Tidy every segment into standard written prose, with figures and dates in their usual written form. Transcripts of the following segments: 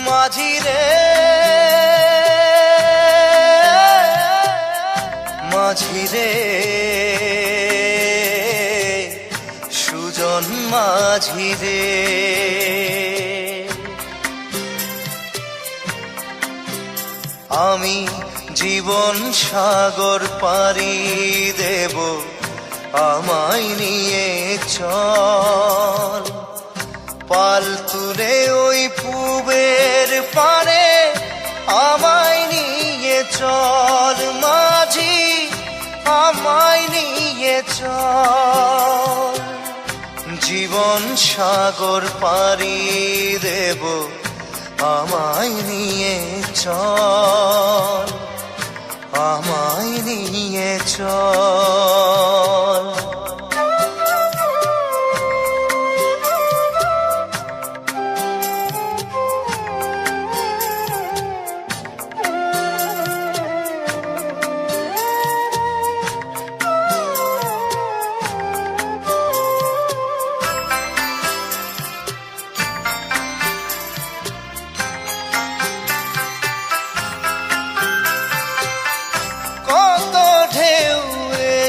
মাঝি রে মাঝি রে সুজন মাঝি রে, আমি জীবন সাগর পাড়ি দেব, আমায় নিয়ে চল পাল তুলে ওই পূবের পারে, আমায় নিয়ে চল মাঝি, আমায় নিয়ে চল। জীবন সাগর পাড়ি দেব, আমায় নিয়ে চল, আমায় নিয়ে চল।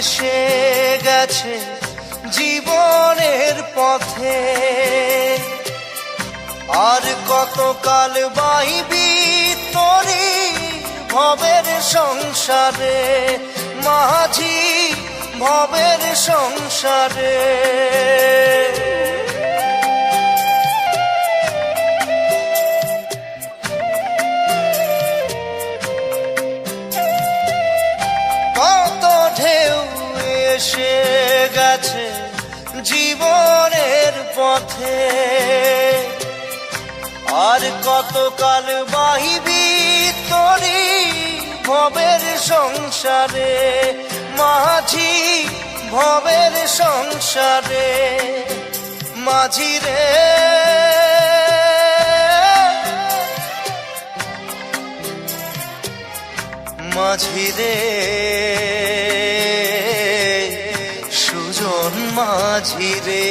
এসে গেছে জীবনের পথে, আর কতকাল বাইবি তোরি ভবের সংসারে মাঝি, ভবের সংসারে। এসে গেছে জীবনের পথে, আর কতকাল বাহিবি তোরি ভবের সংসারে মাঝি, ভবের সংসারে। মাঝি রে মাঝি রে সুজন মাঝি রে,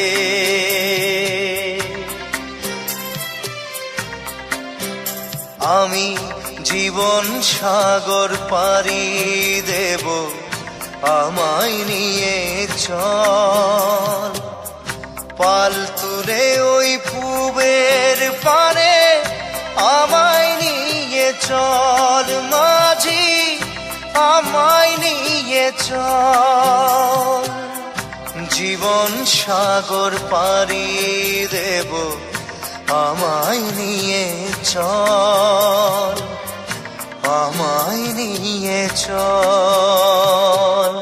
আমি জীবন সাগর পাড়ি দেব, আমায় নিয়ে চল পাল তুলে ওই পূবের পারে, আমায় নিয়ে চল মাঝি, আমায় নিয়ে চল। জীবন সাগর পাড়ি দেব, আমায় নিয়ে চল, আমায় নিয়ে চল।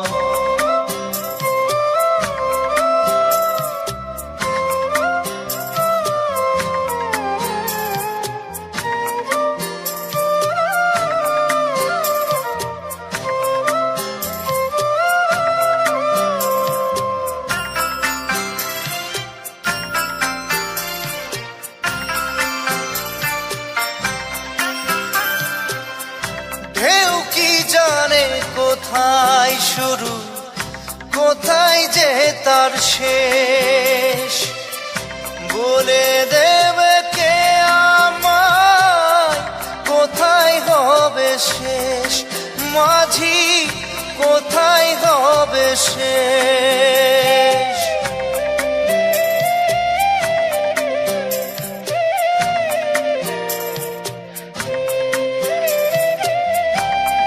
ঢেউ কি জানে কোথায় শুরু, কোথায় যে তার শেষ, বলে দেবে কে আমায় কোথায় হবে শেষ মাঝি, কোথায় হবে শেষ।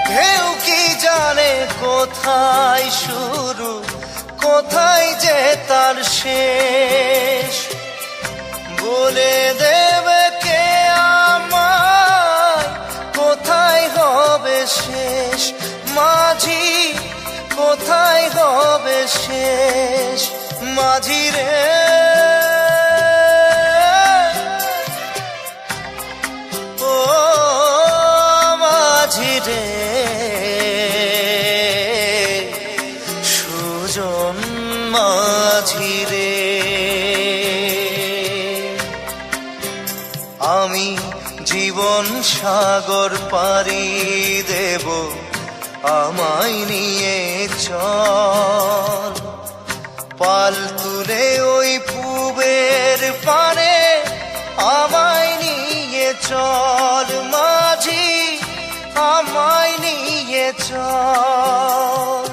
ঢেউ কি জানে কোথায় শুরু, কোথায় যে তার শেষ, বলে দেবে কে আমায় কোথায় হবে শেষ মাঝি, কোথায় হবে শেষ। মাঝি রে মাঝি রে। আমি জীবন সাগর পাড়ি দেব, আমায় নিয়ে চল। পাল তুলে ওই পুবের পানে আমায় নিয়ে চল মাঝি, আমায় নিয়ে চল।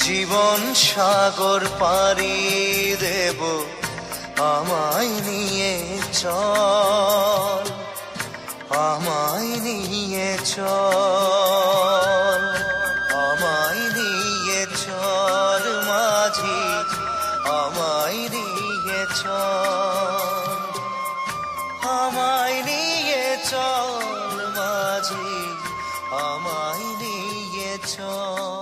জীবন সাগর পাড়ি দেব, আমায় নিয়ে চল, আমায় নিয়ে চল, আমায় নিয়ে চল মাঝি, আমায় নিয়ে চল, আমায় নিয়ে চল মাঝি, আমায় নিয়ে চল।